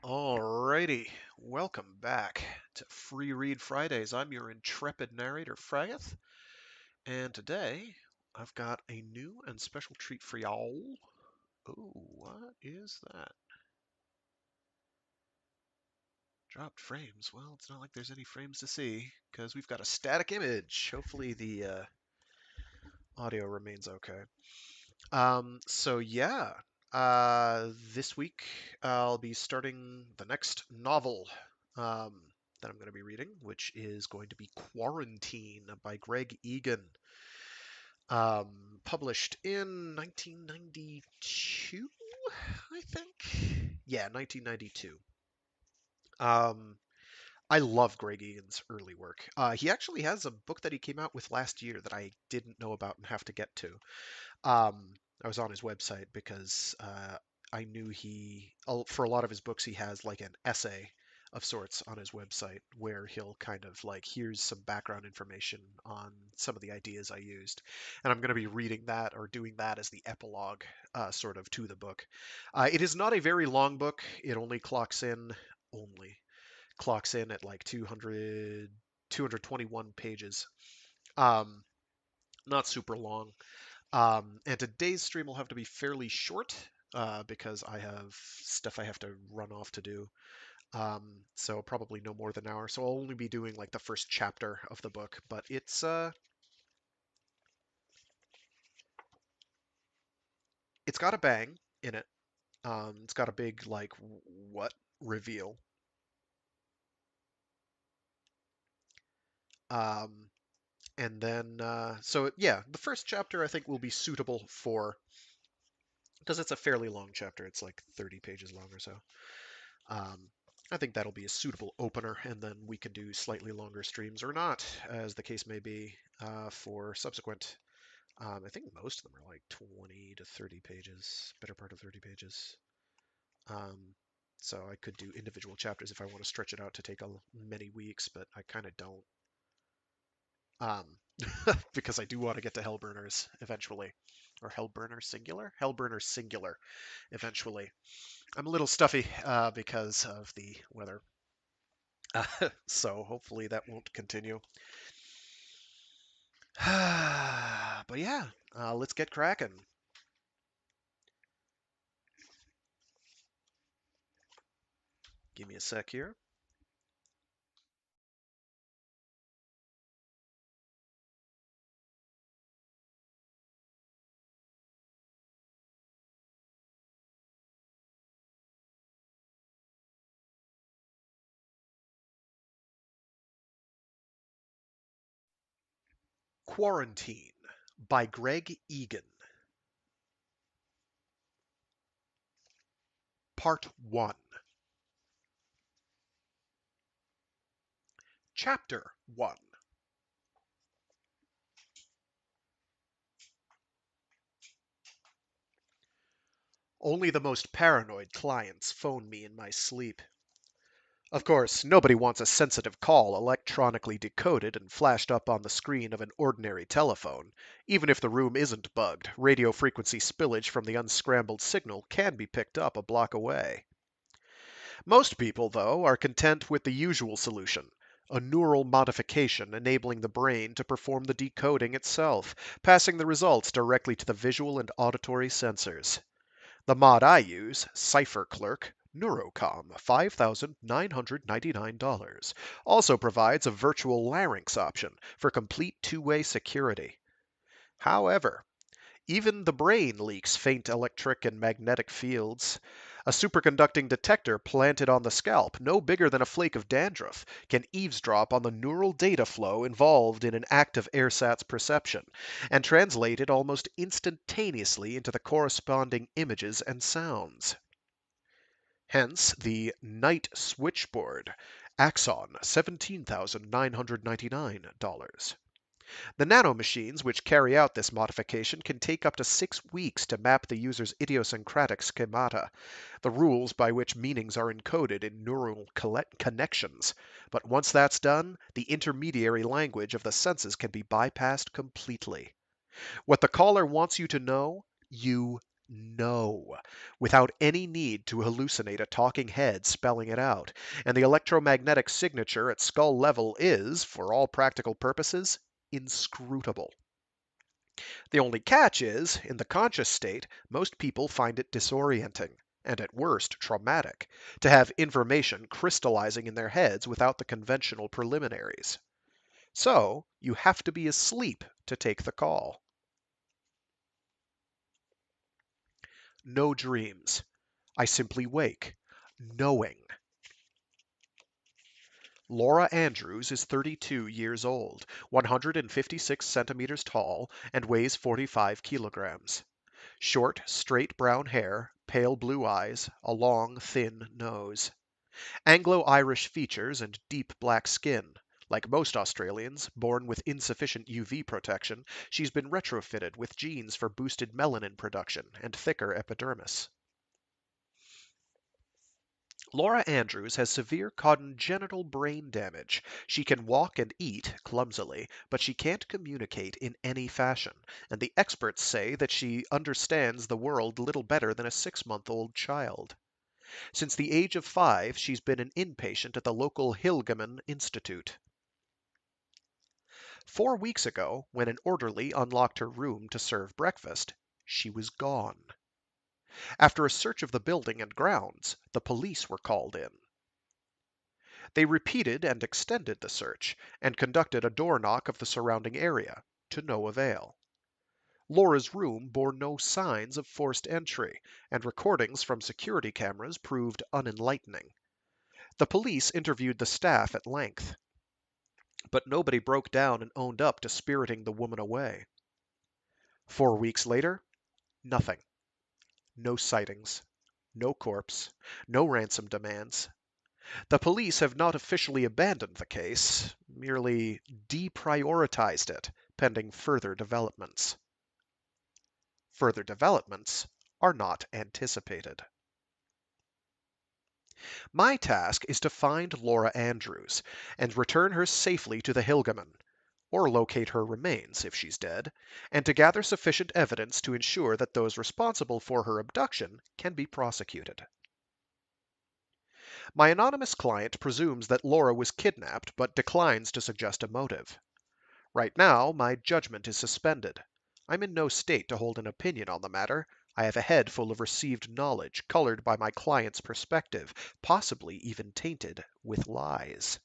Alrighty, welcome back to Free Read Fridays. I'm your intrepid narrator, Fraggeth, and today I've got a new and special treat for y'all. Oh, what is that? Dropped frames. Well, it's not like there's any frames to see, because we've got a static image. Hopefully the audio remains okay. So yeah, this week I'll be starting the next novel um, that I'm going to be reading, which is going to be Quarantine by Greg Egan, published in 1992, I think. Yeah, 1992. Um, I love Greg Egan's early work. He actually has a book that he came out with last year that I didn't know about and have to get to. I was on his website because I knew for a lot of his books, he has like an essay of sorts on his website where he'll kind of like, here's some background information on some of the ideas I used. And I'm going to be reading that or doing that as the epilogue sort of to the book. It is not a very long book. It only clocks in at like 221 pages. Um, Not super long. And today's stream will have to be fairly short because I have stuff I have to run off to do. So probably no more than an hour. So I'll only be doing like the first chapter of the book, but it's got a bang in it. It's got a big like what reveal. Um, and then so yeah, the first chapter I think will be suitable for because it's a fairly long chapter. It's like 30 pages long or so. Um, I think that'll be a suitable opener, and then we can do slightly longer streams or not, as the case may be, for subsequent. I think most of them are like 20 to 30 pages, better part of 30 pages. Um, so I could do individual chapters if I want to stretch it out to take many weeks, but I kind of don't. Um, because I do want to get to Hellburners eventually. Or Hellburner singular? Hellburner singular eventually. I'm a little stuffy because of the weather. So hopefully that won't continue. But yeah, let's get cracking. Give me a sec here. Quarantine by Greg Egan. Part 1. Chapter 1. Only the most paranoid clients phone me in my sleep. Of course, nobody wants a sensitive call electronically decoded and flashed up on the screen of an ordinary telephone. Even if the room isn't bugged, radio frequency spillage from the unscrambled signal can be picked up a block away. Most people, though, are content with the usual solution, a neural modification enabling the brain to perform the decoding itself, passing the results directly to the visual and auditory sensors. The mod I use, Cipher Clerk, Neurocom, $5,999, also provides a virtual larynx option for complete two-way security. However, even the brain leaks faint electric and magnetic fields. A superconducting detector planted on the scalp, no bigger than a flake of dandruff, can eavesdrop on the neural data flow involved in an act of ersatz perception, and translate it almost instantaneously into the corresponding images and sounds. Hence the Night Switchboard, Axon, $17,999. The nanomachines which carry out this modification can take up to 6 weeks to map the user's idiosyncratic schemata, the rules by which meanings are encoded in neural connections. But once that's done, the intermediary language of the senses can be bypassed completely. What the caller wants you to know, you No, without any need to hallucinate a talking head spelling it out, and the electromagnetic signature at skull level is, for all practical purposes, inscrutable. The only catch is, in the conscious state, most people find it disorienting, and at worst traumatic, to have information crystallizing in their heads without the conventional preliminaries. So, you have to be asleep to take the call. No dreams. I simply wake, knowing. Laura Andrews is 32 years old, 156 centimeters tall, and weighs 45 kilograms. Short, straight brown hair, pale blue eyes, a long, thin nose. Anglo-Irish features and deep black skin. Like most Australians, born with insufficient UV protection, she's been retrofitted with genes for boosted melanin production and thicker epidermis. Laura Andrews has severe congenital brain damage. She can walk and eat clumsily, but she can't communicate in any fashion, and the experts say that she understands the world little better than a 6-month-old child. Since the age of 5, she's been an inpatient at the local Hilgeman Institute. 4 weeks ago, when an orderly unlocked her room to serve breakfast, she was gone. After a search of the building and grounds, the police were called in. They repeated and extended the search, and conducted a door knock of the surrounding area, to no avail. Laura's room bore no signs of forced entry, and recordings from security cameras proved unenlightening. The police interviewed the staff at length, but nobody broke down and owned up to spiriting the woman away. 4 weeks later, nothing. No sightings. No corpse. No ransom demands. The police have not officially abandoned the case, merely deprioritized it, pending further developments. Further developments are not anticipated. My task is to find Laura Andrews and return her safely to the Hilgeman, or locate her remains if she's dead, and to gather sufficient evidence to ensure that those responsible for her abduction can be prosecuted. My anonymous client presumes that Laura was kidnapped but declines to suggest a motive. Right now, my judgment is suspended. I'm in no state to hold an opinion on the matter. I have a head full of received knowledge, colored by my client's perspective, possibly even tainted with lies.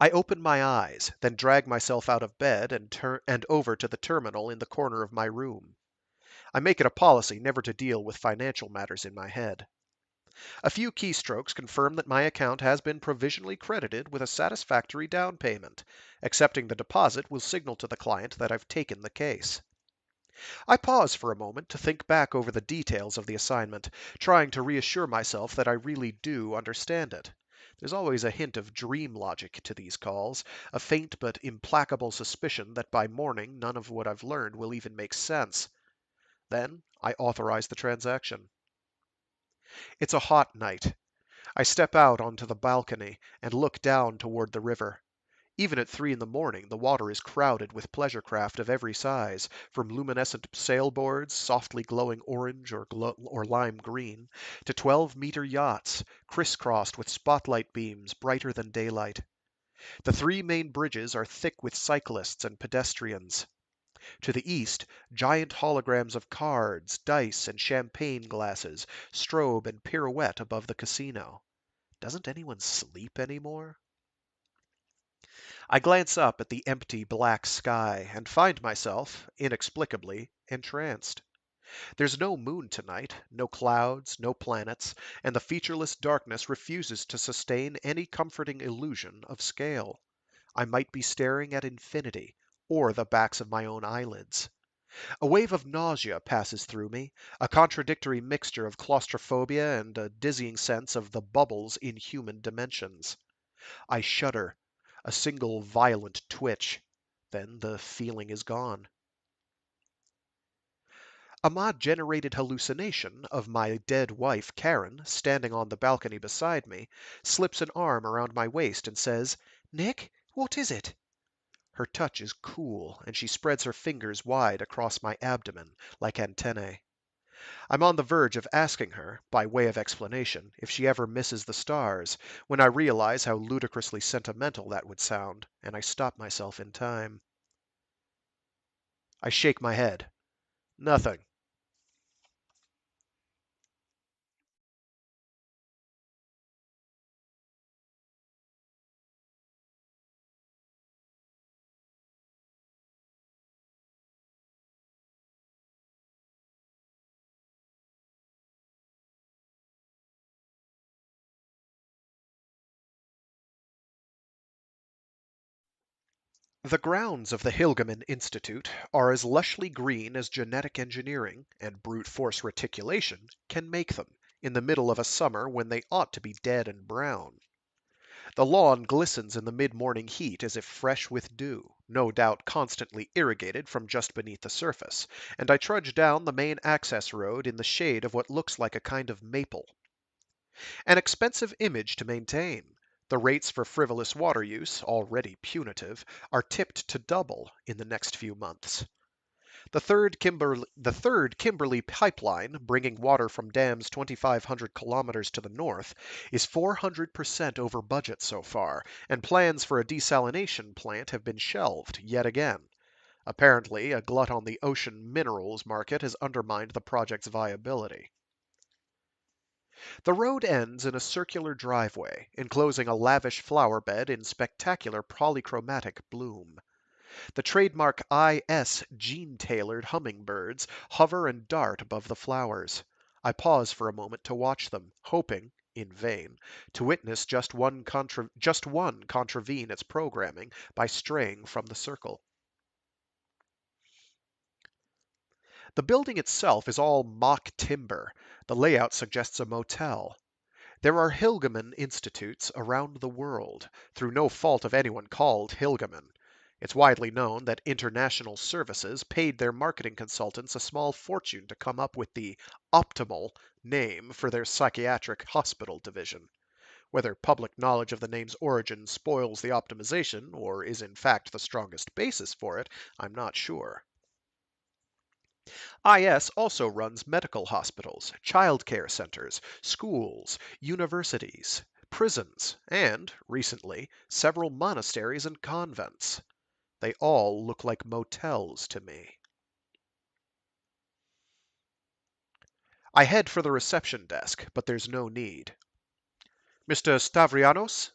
I open my eyes, then drag myself out of bed and over to the terminal in the corner of my room. I make it a policy never to deal with financial matters in my head. A few keystrokes confirm that my account has been provisionally credited with a satisfactory down payment. Accepting the deposit will signal to the client that I've taken the case. I pause for a moment to think back over the details of the assignment, trying to reassure myself that I really do understand it. There's always a hint of dream logic to these calls, a faint but implacable suspicion that by morning none of what I've learned will even make sense. Then I authorize the transaction. It's a hot night. I step out onto the balcony and look down toward the river. Even at 3 in the morning, the water is crowded with pleasure craft of every size, from luminescent sailboards, softly glowing orange or lime green, to 12-meter yachts, crisscrossed with spotlight beams brighter than daylight. The 3 main bridges are thick with cyclists and pedestrians. To the east, giant holograms of cards, dice, and champagne glasses strobe and pirouette above the casino. Doesn't anyone sleep anymore? I glance up at the empty black sky and find myself, inexplicably, entranced. There's no moon tonight, no clouds, no planets, and the featureless darkness refuses to sustain any comforting illusion of scale. I might be staring at infinity, or the backs of my own eyelids. A wave of nausea passes through me, a contradictory mixture of claustrophobia and a dizzying sense of the bubbles in human dimensions. I shudder, a single violent twitch. Then the feeling is gone. A mod-generated hallucination of my dead wife, Karen, standing on the balcony beside me, slips an arm around my waist and says, "Nick, what is it?" Her touch is cool, and she spreads her fingers wide across my abdomen, like antennae. I'm on the verge of asking her, by way of explanation, if she ever misses the stars, when I realize how ludicrously sentimental that would sound, and I stop myself in time. I shake my head. Nothing. The grounds of the Hilgeman Institute are as lushly green as genetic engineering and brute force reticulation can make them, in the middle of a summer when they ought to be dead and brown. The lawn glistens in the mid-morning heat as if fresh with dew, no doubt constantly irrigated from just beneath the surface, and I trudge down the main access road in the shade of what looks like a kind of maple. An expensive image to maintain. The rates for frivolous water use, already punitive, are tipped to double in the next few months. The third Kimberley pipeline, bringing water from dams 2,500 kilometers to the north, is 400% over budget so far, and plans for a desalination plant have been shelved yet again. Apparently, a glut on the ocean minerals market has undermined the project's viability. The road ends in a circular driveway, enclosing a lavish flower bed in spectacular polychromatic bloom. The trademark IS gene-tailored hummingbirds hover and dart above the flowers. I pause for a moment to watch them, hoping, in vain, to witness just one contravene its programming by straying from the circle. The building itself is all mock timber. The layout suggests a motel. There are Hilgeman Institutes around the world, through no fault of anyone called Hilgeman. It's widely known that International Services paid their marketing consultants a small fortune to come up with the optimal name for their psychiatric hospital division. Whether public knowledge of the name's origin spoils the optimization, or is in fact the strongest basis for it, I'm not sure. IS also runs medical hospitals, childcare centers, schools, universities, prisons, and, recently, several monasteries and convents. They all look like motels to me. I head for the reception desk, but there's no need. Mr. Stavrianos?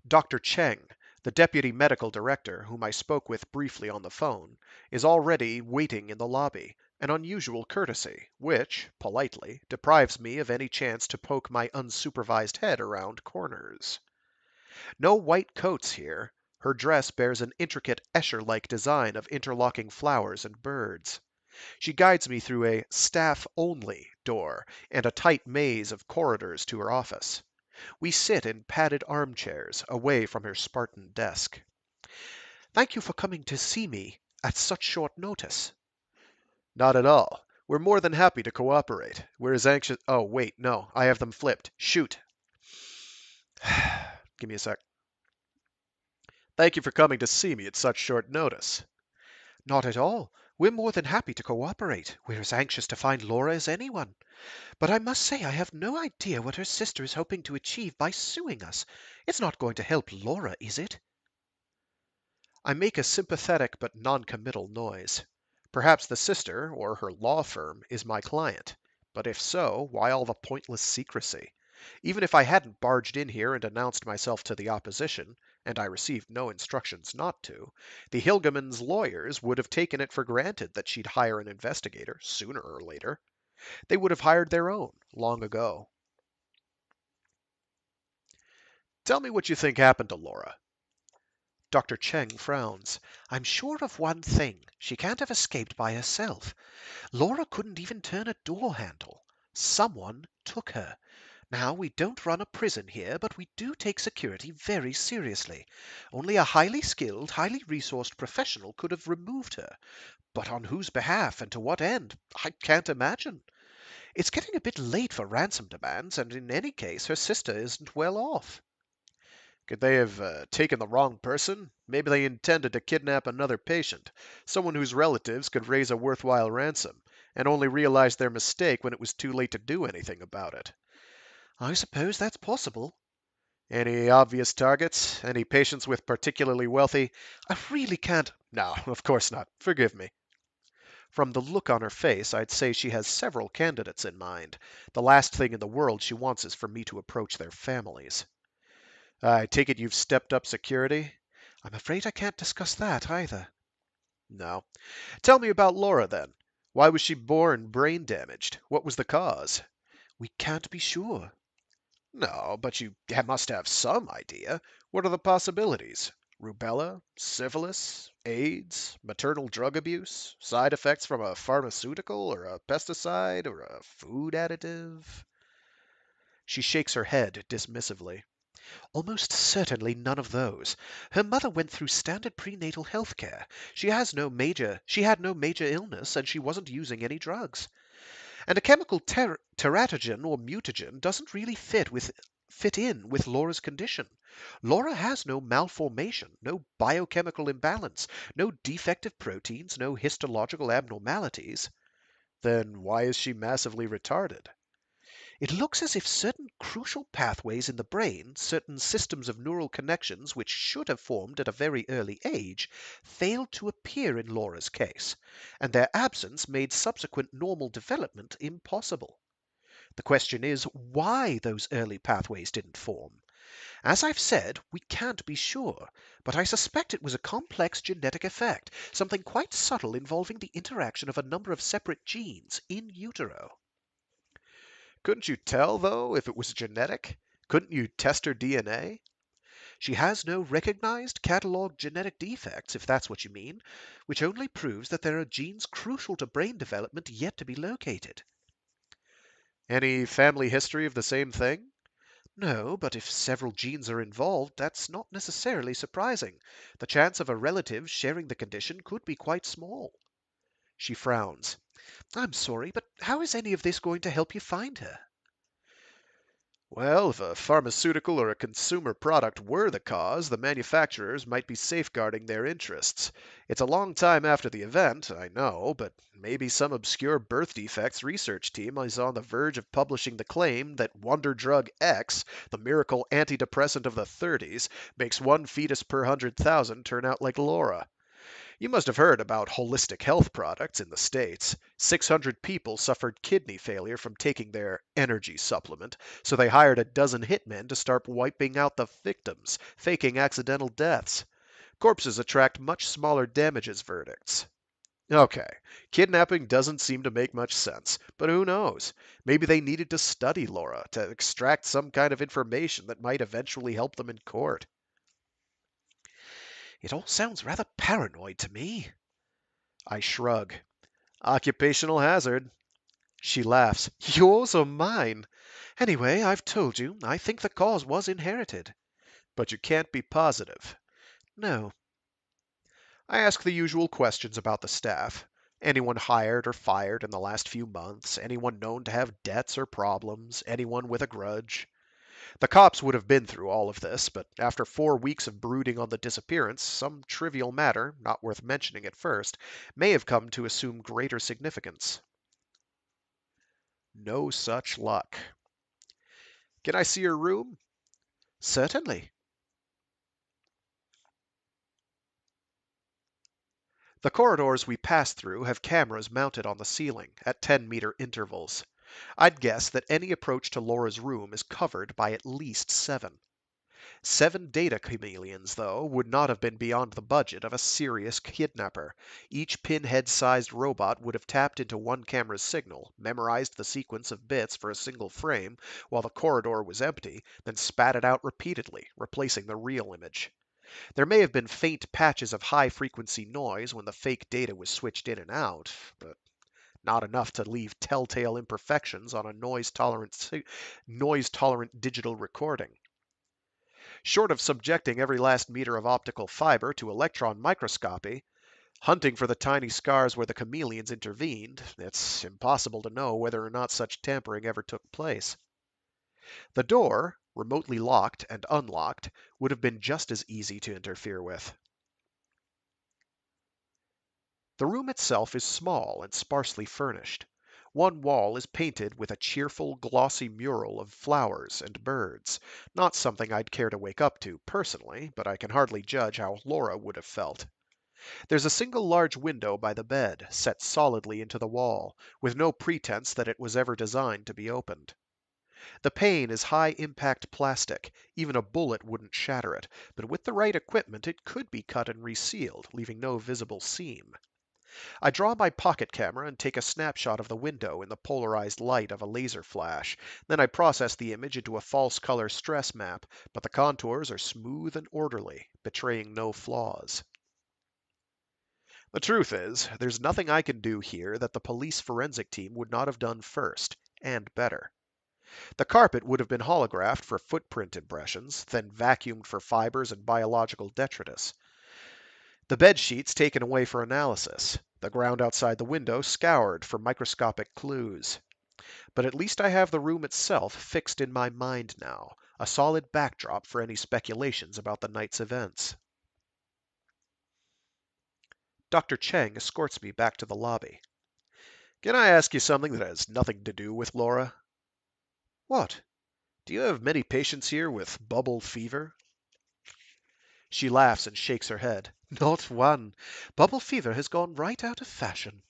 Dr. Cheng, the deputy medical director, whom I spoke with briefly on the phone, is already waiting in the lobby, an unusual courtesy, which, politely, deprives me of any chance to poke my unsupervised head around corners. No white coats here. Her dress bears an intricate Escher-like design of interlocking flowers and birds. She guides me through a staff-only door and a tight maze of corridors to her office. We sit in padded armchairs, away from her Spartan desk. Thank you for coming to see me at such short notice. Not at all. We're more than happy to cooperate. We're as anxious. Oh, wait, no, I have them flipped. Shoot. Give me a sec. Thank you for coming to see me at such short notice. Not at all. We're more than happy to cooperate. We're as anxious to find Laura as anyone. But I must say I have no idea what her sister is hoping to achieve by suing us. It's not going to help Laura, is it? I make a sympathetic but noncommittal noise. Perhaps the sister, or her law firm, is my client. But if so, why all the pointless secrecy? Even if I hadn't barged in here and announced myself to the opposition, and I received no instructions not to, the Hilgeman's lawyers would have taken it for granted that she'd hire an investigator sooner or later. They would have hired their own long ago. Tell me what you think happened to Laura. Dr. Cheng frowns. I'm sure of one thing. She can't have escaped by herself. Laura couldn't even turn a door handle. Someone took her. Now, we don't run a prison here, but we do take security very seriously. Only a highly skilled, highly resourced professional could have removed her. But on whose behalf and to what end? I can't imagine. It's getting a bit late for ransom demands, and in any case, her sister isn't well off. Could they have taken the wrong person? Maybe they intended to kidnap another patient, someone whose relatives could raise a worthwhile ransom, and only realized their mistake when it was too late to do anything about it. I suppose that's possible. Any obvious targets? Any patients with particularly wealthy? I really can't. No, of course not. Forgive me. From the look on her face, I'd say she has several candidates in mind. The last thing in the world she wants is for me to approach their families. I take it you've stepped up security? I'm afraid I can't discuss that either. No. Tell me about Laura then. Why was she born brain damaged? What was the cause? We can't be sure. No, but you must have some idea. What are the possibilities? Rubella? Syphilis? AIDS? Maternal drug abuse? Side effects from a pharmaceutical or a pesticide or a food additive? She shakes her head dismissively. Almost certainly none of those. Her mother went through standard prenatal health care. She had no major illness, and she wasn't using any drugs. And a chemical teratogen or mutagen doesn't really fit in with Laura's condition. Laura has no malformation, no biochemical imbalance, no defective proteins, no histological abnormalities. Then why is she massively retarded? It looks as if certain crucial pathways in the brain, certain systems of neural connections which should have formed at a very early age, failed to appear in Laura's case, and their absence made subsequent normal development impossible. The question is why those early pathways didn't form. As I've said, we can't be sure, but I suspect it was a complex genetic effect, something quite subtle involving the interaction of a number of separate genes in utero. Couldn't you tell, though, if it was genetic? Couldn't you test her DNA? She has no recognized catalogued genetic defects, if that's what you mean, which only proves that there are genes crucial to brain development yet to be located. Any family history of the same thing? No, but if several genes are involved, that's not necessarily surprising. The chance of a relative sharing the condition could be quite small. She frowns. I'm sorry, but how is any of this going to help you find her? Well, if a pharmaceutical or a consumer product were the cause, the manufacturers might be safeguarding their interests. It's a long time after the event, I know, but maybe some obscure birth defects research team is on the verge of publishing the claim that Wonder Drug X, the miracle antidepressant of the 30s, makes one fetus per 100,000 turn out like Laura. You must have heard about holistic health products in the States. 600 people suffered kidney failure from taking their energy supplement, so they hired a dozen hitmen to start wiping out the victims, faking accidental deaths. Corpses attract much smaller damages verdicts. Okay, kidnapping doesn't seem to make much sense, but who knows? Maybe they needed to study Laura to extract some kind of information that might eventually help them in court. It all sounds rather paranoid to me. I shrug. Occupational hazard. She laughs. Yours or mine? Anyway, I've told you, I think the cause was inherited. But you can't be positive. No. I ask the usual questions about the staff. Anyone hired or fired in the last few months? Anyone known to have debts or problems? Anyone with a grudge? The cops would have been through all of this, but after 4 weeks of brooding on the disappearance, some trivial matter, not worth mentioning at first, may have come to assume greater significance. No such luck. Can I see your room? Certainly. The corridors we pass through have cameras mounted on the ceiling at 10-meter intervals. I'd guess that any approach to Laura's room is covered by at least 7. 7 data chameleons, though, would not have been beyond the budget of a serious kidnapper. Each pinhead-sized robot would have tapped into one camera's signal, memorized the sequence of bits for a single frame while the corridor was empty, then spat it out repeatedly, replacing the real image. There may have been faint patches of high-frequency noise when the fake data was switched in and out, but not enough to leave telltale imperfections on a noise-tolerant digital recording. Short of subjecting every last meter of optical fiber to electron microscopy, hunting for the tiny scars where the chameleons intervened, it's impossible to know whether or not such tampering ever took place. The door, remotely locked and unlocked, would have been just as easy to interfere with. The room itself is small and sparsely furnished. One wall is painted with a cheerful, glossy mural of flowers and birds, not something I'd care to wake up to personally, but I can hardly judge how Laura would have felt. There's a single large window by the bed, set solidly into the wall, with no pretense that it was ever designed to be opened. The pane is high-impact plastic. Even a bullet wouldn't shatter it, but with the right equipment it could be cut and resealed, leaving no visible seam. I draw my pocket camera and take a snapshot of the window in the polarized light of a laser flash. Then I process the image into a false color stress map, but the contours are smooth and orderly, betraying no flaws. The truth is, there's nothing I can do here that the police forensic team would not have done first, and better. The carpet would have been holographed for footprint impressions, then vacuumed for fibers and biological detritus. The bed sheets taken away for analysis. The ground outside the window scoured for microscopic clues. But at least I have the room itself fixed in my mind now, a solid backdrop for any speculations about the night's events. Dr. Cheng escorts me back to the lobby. Can I ask you something that has nothing to do with Laura? What? Do you have many patients here with bubble fever? She laughs and shakes her head. Not one. Bubble fever has gone right out of fashion.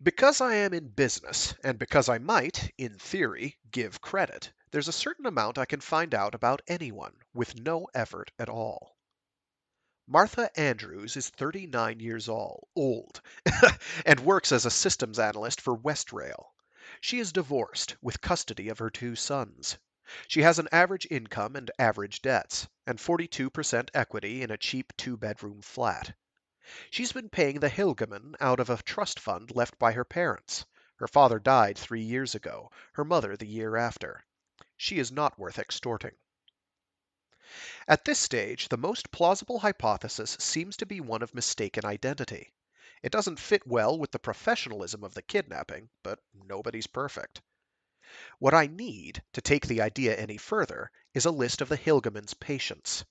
Because I am in business, and because I might, in theory, give credit, there's a certain amount I can find out about anyone with no effort at all. Martha Andrews is 39 years old and works as a systems analyst for Westrail. She is divorced with custody of her two sons. She has an average income and average debts, and 42% equity in a cheap two-bedroom flat. She's been paying the Hilgeman out of a trust fund left by her parents. Her father died 3 years ago, her mother the year after. She is not worth extorting. At this stage, the most plausible hypothesis seems to be one of mistaken identity. It doesn't fit well with the professionalism of the kidnapping, but nobody's perfect. What I need, to take the idea any further, is a list of the Hilgeman's patients.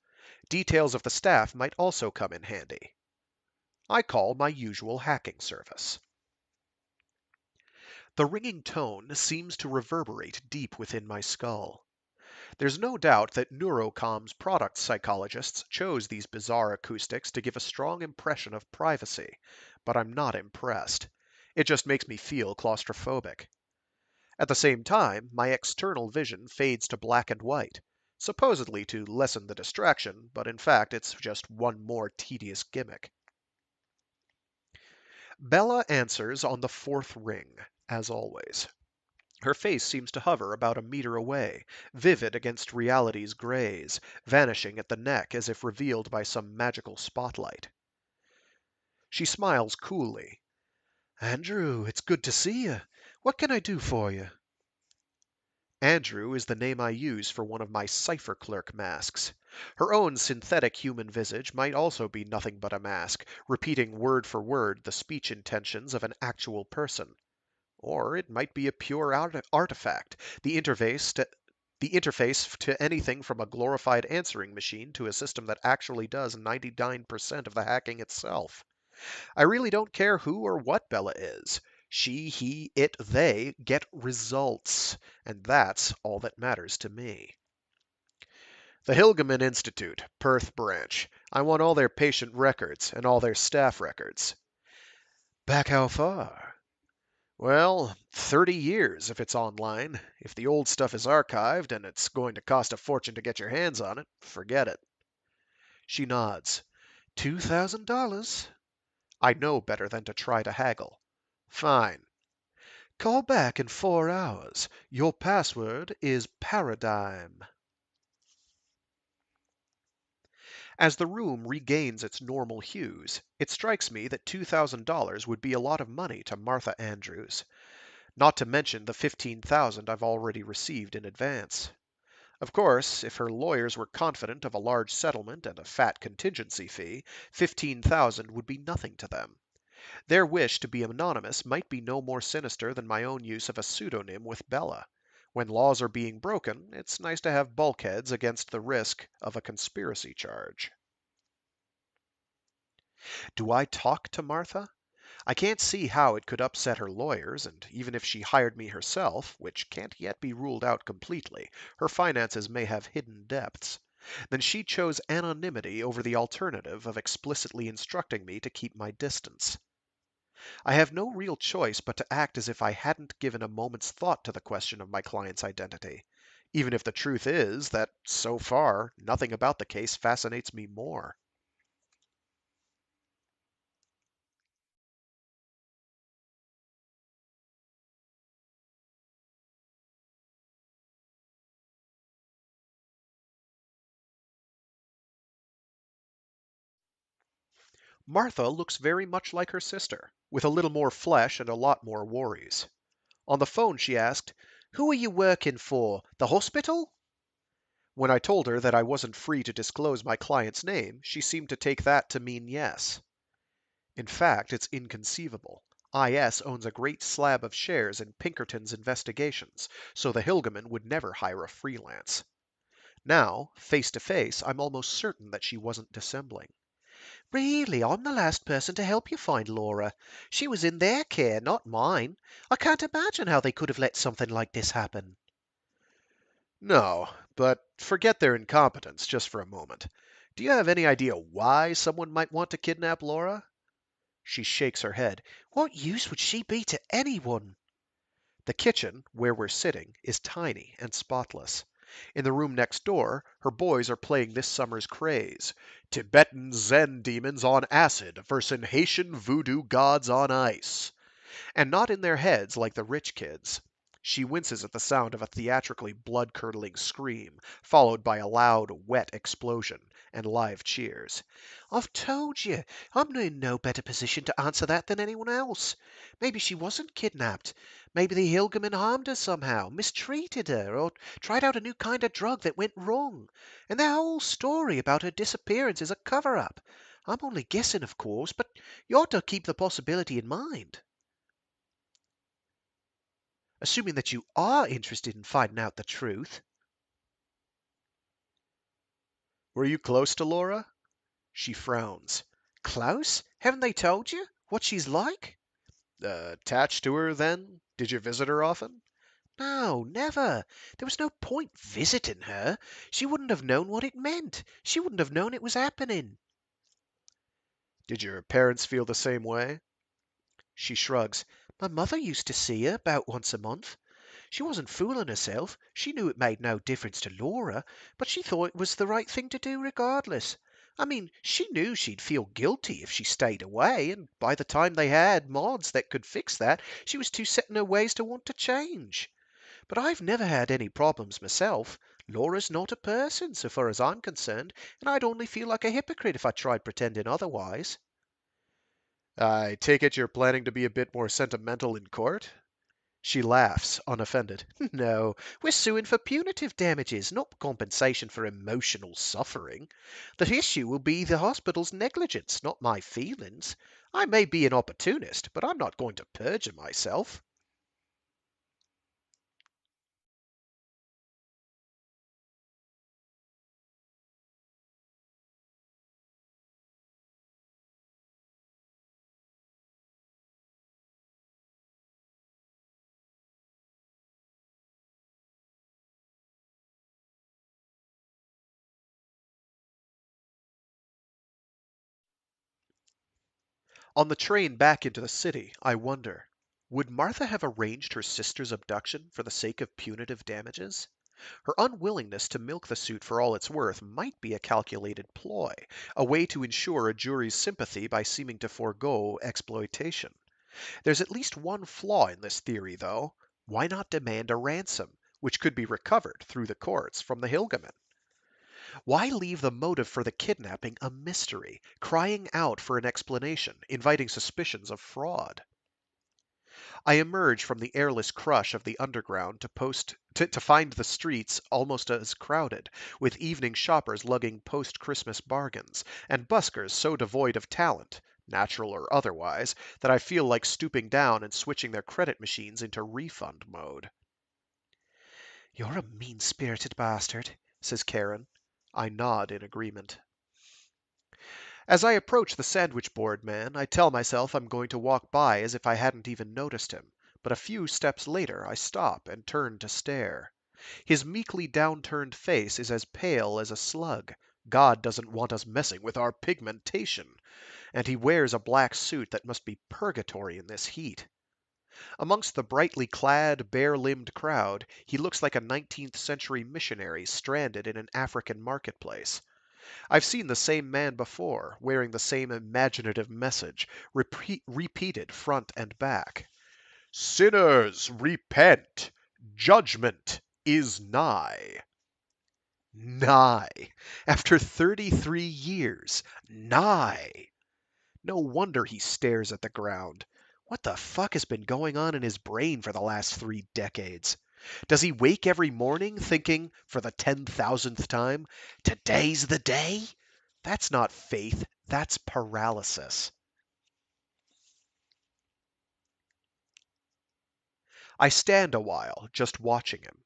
Details of the staff might also come in handy. I call my usual hacking service. The ringing tone seems to reverberate deep within my skull. There's no doubt that Neurocom's product psychologists chose these bizarre acoustics to give a strong impression of privacy, but I'm not impressed. It just makes me feel claustrophobic. At the same time, my external vision fades to black and white, supposedly to lessen the distraction, but in fact it's just one more tedious gimmick. Bella answers on the fourth ring, as always. Her face seems to hover about a meter away, vivid against reality's grays, vanishing at the neck as if revealed by some magical spotlight. She smiles coolly. Andrew, it's good to see you. What can I do for you? Andrew is the name I use for one of my cipher clerk masks. Her own synthetic human visage might also be nothing but a mask, repeating word for word the speech intentions of an actual person. Or it might be a pure artifact, the interface to anything from a glorified answering machine to a system that actually does 99% of the hacking itself. I really don't care who or what Bella is. She, he, it, they get results, and that's all that matters to me. The Hilgeman Institute, Perth branch. I want all their patient records and all their staff records. Back how far? Well, 30 years if it's online. If the old stuff is archived and it's going to cost a fortune to get your hands on it, forget it. She nods. $2,000. I know better than to try to haggle. Fine. Call back in 4 hours. Your password is paradigm. As the room regains its normal hues, it strikes me that $2,000 would be a lot of money to Martha Andrews, not to mention the 15,000 I've already received in advance. Of course, if her lawyers were confident of a large settlement and a fat contingency fee, 15,000 would be nothing to them. Their wish to be anonymous might be no more sinister than my own use of a pseudonym with Bella. When laws are being broken, it's nice to have bulkheads against the risk of a conspiracy charge. Do I talk to Martha? I can't see how it could upset her lawyers, and even if she hired me herself, which can't yet be ruled out completely, her finances may have hidden depths. Then she chose anonymity over the alternative of explicitly instructing me to keep my distance. I have no real choice but to act as if I hadn't given a moment's thought to the question of my client's identity, even if the truth is that, so far, nothing about the case fascinates me more. Martha looks very much like her sister, with a little more flesh and a lot more worries. On the phone, she asked, "Who are you working for? The hospital?" When I told her that I wasn't free to disclose my client's name, she seemed to take that to mean yes. In fact, it's inconceivable. IS owns a great slab of shares in Pinkerton's investigations, so the Hilgeman would never hire a freelance. Now, face to face, I'm almost certain that she wasn't dissembling. "Really, I'm the last person to help you find Laura. She was in their care, not mine. I can't imagine how they could have let something like this happen." No, but forget their incompetence just for a moment. Do you have any idea why someone might want to kidnap Laura? She shakes her head. What use would she be to anyone? The kitchen, where we're sitting, is tiny and spotless. In the room next door, her boys are playing this summer's craze, Tibetan Zen demons on acid versus Haitian voodoo gods on ice. And not in their heads like the rich kids. She winces at the sound of a theatrically blood-curdling scream, followed by a loud, wet explosion, and live cheers. I've told you, I'm in no better position to answer that than anyone else. Maybe she wasn't kidnapped. Maybe the Hilgerman harmed her somehow, mistreated her, or tried out a new kind of drug that went wrong. And their whole story about her disappearance is a cover-up. I'm only guessing, of course, but you ought to keep the possibility in mind. Assuming that you are interested in finding out the truth. Were you close to Laura? She frowns. Close? Haven't they told you what she's like? Attached to her, then? Did you visit her often? No, never. There was no point visiting her. She wouldn't have known what it meant. She wouldn't have known it was happening. Did your parents feel the same way? She shrugs. My mother used to see her about once a month. She wasn't fooling herself. She knew it made no difference to Laura, but she thought it was the right thing to do regardless. I mean, she knew she'd feel guilty if she stayed away, and by the time they had mods that could fix that, she was too set in her ways to want to change. But I've never had any problems myself. Laura's not a person, so far as I'm concerned, and I'd only feel like a hypocrite if I tried pretending otherwise. I take it you're planning to be a bit more sentimental in court? She laughs, unoffended. No, we're suing for punitive damages, not compensation for emotional suffering. The issue will be the hospital's negligence, not my feelings. I may be an opportunist, but I'm not going to perjure myself. On the train back into the city, I wonder, would Martha have arranged her sister's abduction for the sake of punitive damages? Her unwillingness to milk the suit for all it's worth might be a calculated ploy, a way to ensure a jury's sympathy by seeming to forego exploitation. There's at least one flaw in this theory, though. Why not demand a ransom, which could be recovered through the courts from the Hilgeman? Why leave the motive for the kidnapping a mystery, crying out for an explanation, inviting suspicions of fraud? I emerge from the airless crush of the underground to find the streets almost as crowded, with evening shoppers lugging post-Christmas bargains, and buskers so devoid of talent, natural or otherwise, that I feel like stooping down and switching their credit machines into refund mode. "You're a mean-spirited bastard," says Karen. I nod in agreement. As I approach the sandwich board man, I tell myself I'm going to walk by as if I hadn't even noticed him, but a few steps later I stop and turn to stare. His meekly downturned face is as pale as a slug. God doesn't want us messing with our pigmentation, and he wears a black suit that must be purgatory in this heat. Amongst the brightly clad, bare-limbed crowd, he looks like a 19th century missionary stranded in an African marketplace. I've seen the same man before, wearing the same imaginative message, repeated front and back. Sinners, repent! Judgment is nigh. Nigh. After 33 years. Nigh. No wonder he stares at the ground. What the fuck has been going on in his brain for the last 3 decades? Does he wake every morning thinking, for the 10,000th time, today's the day? That's not faith, that's paralysis. I stand a while, just watching him.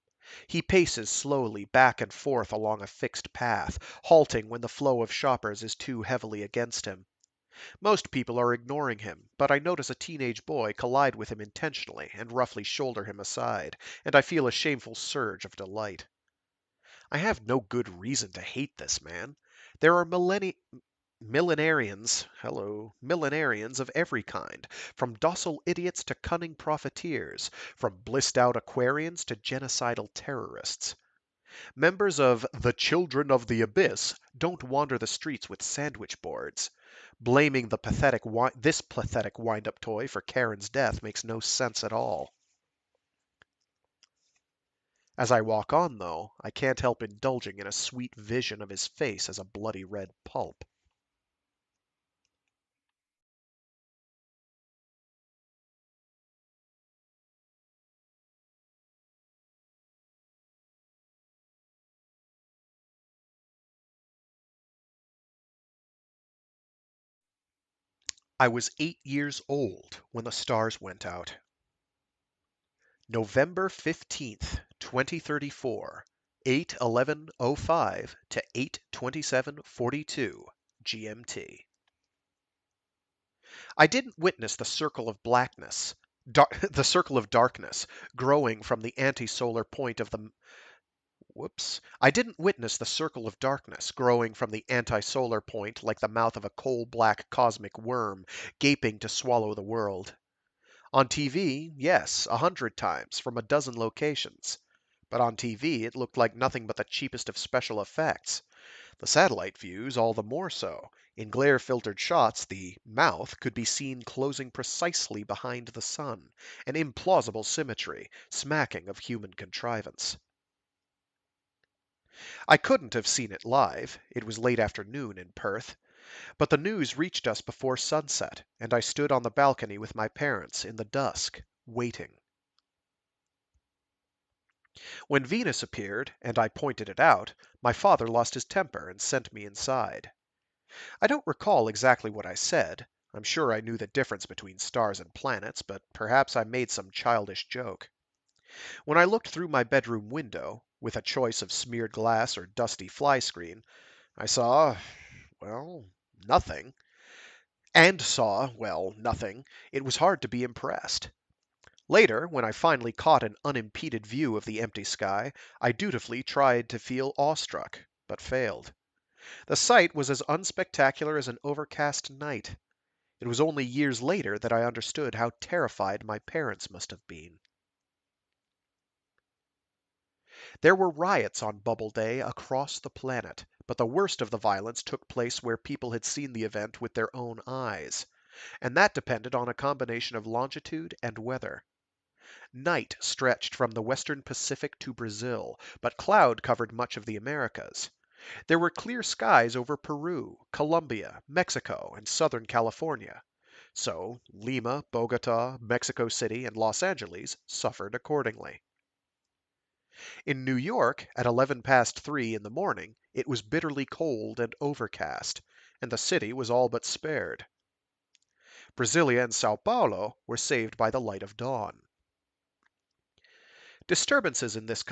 He paces slowly back and forth along a fixed path, halting when the flow of shoppers is too heavily against him. Most people are ignoring him, but I notice a teenage boy collide with him intentionally and roughly shoulder him aside, and I feel a shameful surge of delight. I have no good reason to hate this man. There are millenarians of every kind, from docile idiots to cunning profiteers, from blissed-out Aquarians to genocidal terrorists. Members of the Children of the Abyss don't wander the streets with sandwich boards. Blaming this pathetic wind-up toy for Karen's death makes no sense at all. As I walk on, though, I can't help indulging in a sweet vision of his face as a bloody red pulp. I was 8 years old when the stars went out. November 15th, 2034, 8:11:05 to 8:27:42 GMT. I didn't witness the circle of darkness growing from the anti-solar point of the Whoops. I didn't witness the circle of darkness growing from the anti-solar point like the mouth of a coal-black cosmic worm gaping to swallow the world. On TV, yes, 100 times from a dozen locations. But on TV, it looked like nothing but the cheapest of special effects. The satellite views, all the more so. In glare-filtered shots, the mouth could be seen closing precisely behind the sun, an implausible symmetry, smacking of human contrivance. I couldn't have seen it live, it was late afternoon in Perth, but the news reached us before sunset, and I stood on the balcony with my parents in the dusk, waiting. When Venus appeared, and I pointed it out, my father lost his temper and sent me inside. I don't recall exactly what I said. I'm sure I knew the difference between stars and planets, but perhaps I made some childish joke. When I looked through my bedroom window, with a choice of smeared glass or dusty fly screen, I saw, well, nothing. And saw, well, nothing. It was hard to be impressed. Later, when I finally caught an unimpeded view of the empty sky, I dutifully tried to feel awestruck, but failed. The sight was as unspectacular as an overcast night. It was only years later that I understood how terrified my parents must have been. There were riots on Bubble Day across the planet, but the worst of the violence took place where people had seen the event with their own eyes, and that depended on a combination of longitude and weather. Night stretched from the western Pacific to Brazil, but cloud covered much of the Americas. There were clear skies over Peru, Colombia, Mexico, and Southern California. So Lima, Bogota, Mexico City, and Los Angeles suffered accordingly. In New York, at 11 past 3 in the morning, it was bitterly cold and overcast, and the city was all but spared. Brasilia and Sao Paulo were saved by the light of dawn. Disturbances in this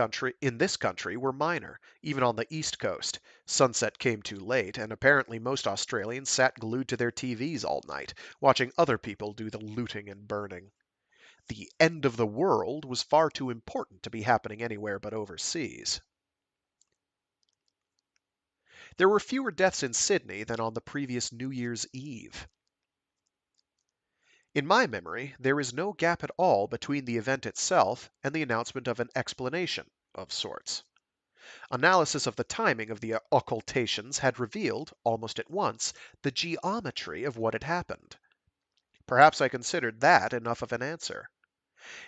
country were minor, even on the East Coast. Sunset came too late, and apparently most Australians sat glued to their TVs all night, watching other people do the looting and burning. The end of the world was far too important to be happening anywhere but overseas. There were fewer deaths in Sydney than on the previous New Year's Eve. In my memory, there is no gap at all between the event itself and the announcement of an explanation, of sorts. Analysis of the timing of the occultations had revealed, almost at once, the geometry of what had happened. Perhaps I considered that enough of an answer.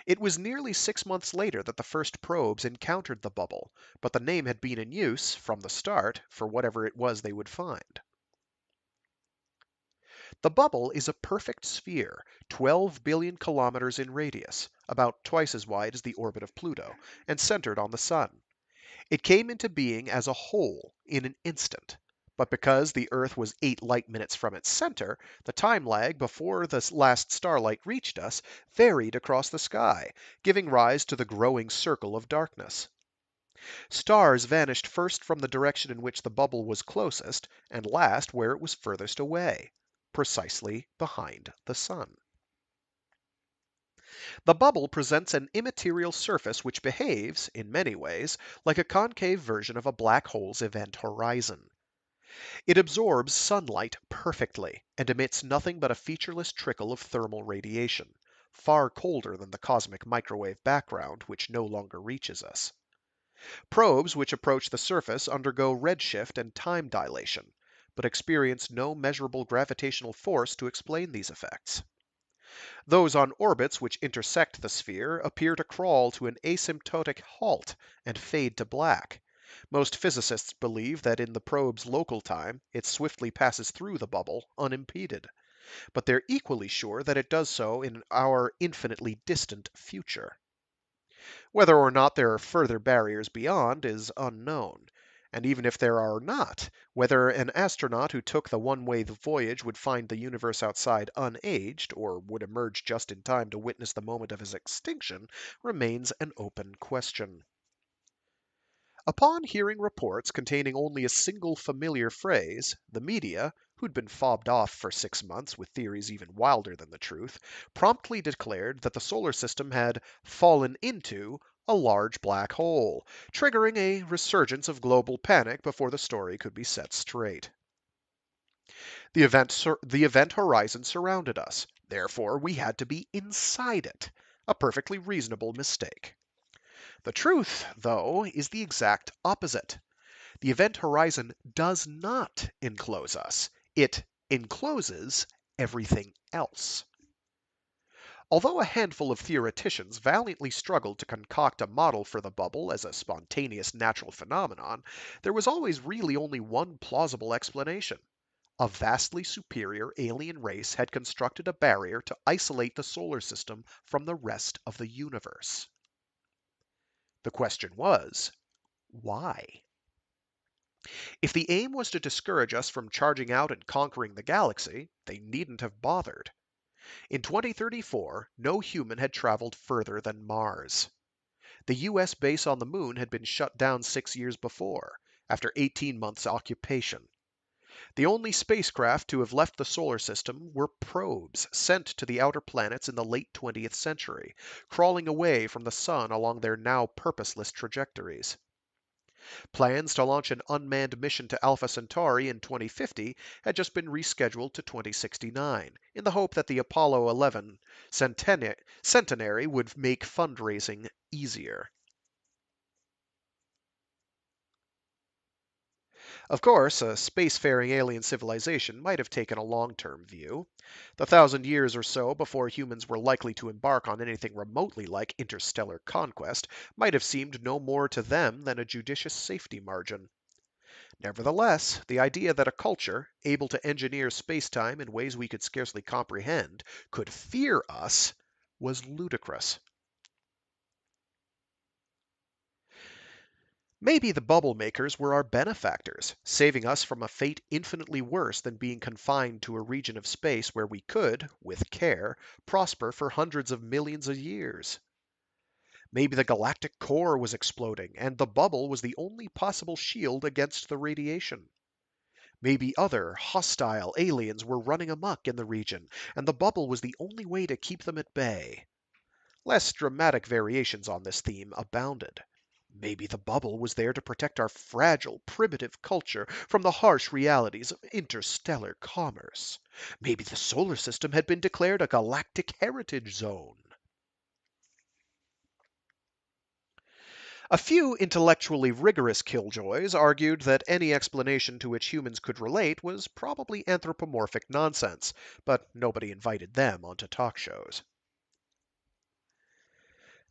It was nearly 6 months later that the first probes encountered the bubble, but the name had been in use, from the start, for whatever it was they would find. The bubble is a perfect sphere, 12 billion kilometers in radius, about twice as wide as the orbit of Pluto, and centered on the Sun. It came into being as a whole in an instant, but because the Earth was 8 light minutes from its center, the time lag before the last starlight reached us varied across the sky, giving rise to the growing circle of darkness. Stars vanished first from the direction in which the bubble was closest, and last where it was furthest away, precisely behind the Sun. The bubble presents an immaterial surface which behaves, in many ways, like a concave version of a black hole's event horizon. It absorbs sunlight perfectly and emits nothing but a featureless trickle of thermal radiation, far colder than the cosmic microwave background which no longer reaches us. Probes which approach the surface undergo redshift and time dilation, but experience no measurable gravitational force to explain these effects. Those on orbits which intersect the sphere appear to crawl to an asymptotic halt and fade to black. Most physicists believe that in the probe's local time, it swiftly passes through the bubble unimpeded, but they're equally sure that it does so in our infinitely distant future. Whether or not there are further barriers beyond is unknown. And even if there are not, whether an astronaut who took the one-way voyage would find the universe outside unaged, or would emerge just in time to witness the moment of his extinction, remains an open question. Upon hearing reports containing only a single familiar phrase, the media, who'd been fobbed off for 6 months with theories even wilder than the truth, promptly declared that the solar system had fallen into a large black hole, triggering a resurgence of global panic before the story could be set straight. The event horizon surrounded us, therefore we had to be inside it, a perfectly reasonable mistake. The truth, though, is the exact opposite. The event horizon does not enclose us. It encloses everything else. Although a handful of theoreticians valiantly struggled to concoct a model for the bubble as a spontaneous natural phenomenon, there was always really only one plausible explanation. A vastly superior alien race had constructed a barrier to isolate the solar system from the rest of the universe. The question was, why? If the aim was to discourage us from charging out and conquering the galaxy, they needn't have bothered. In 2034, no human had traveled further than Mars. The US base on the moon had been shut down 6 years before, after 18 months' occupation. The only spacecraft to have left the solar system were probes sent to the outer planets in the late 20th century, crawling away from the sun along their now purposeless trajectories. Plans to launch an unmanned mission to Alpha Centauri in 2050 had just been rescheduled to 2069, in the hope that the Apollo 11 centenary would make fundraising easier. Of course, a spacefaring alien civilization might have taken a long-term view. The 1,000 years or so before humans were likely to embark on anything remotely like interstellar conquest might have seemed no more to them than a judicious safety margin. Nevertheless, the idea that a culture, able to engineer space-time in ways we could scarcely comprehend, could fear us was ludicrous. Maybe the bubble makers were our benefactors, saving us from a fate infinitely worse than being confined to a region of space where we could, with care, prosper for hundreds of millions of years. Maybe the galactic core was exploding, and the bubble was the only possible shield against the radiation. Maybe other, hostile aliens were running amok in the region, and the bubble was the only way to keep them at bay. Less dramatic variations on this theme abounded. Maybe the bubble was there to protect our fragile, primitive culture from the harsh realities of interstellar commerce. Maybe the solar system had been declared a galactic heritage zone. A few intellectually rigorous killjoys argued that any explanation to which humans could relate was probably anthropomorphic nonsense, but nobody invited them onto talk shows.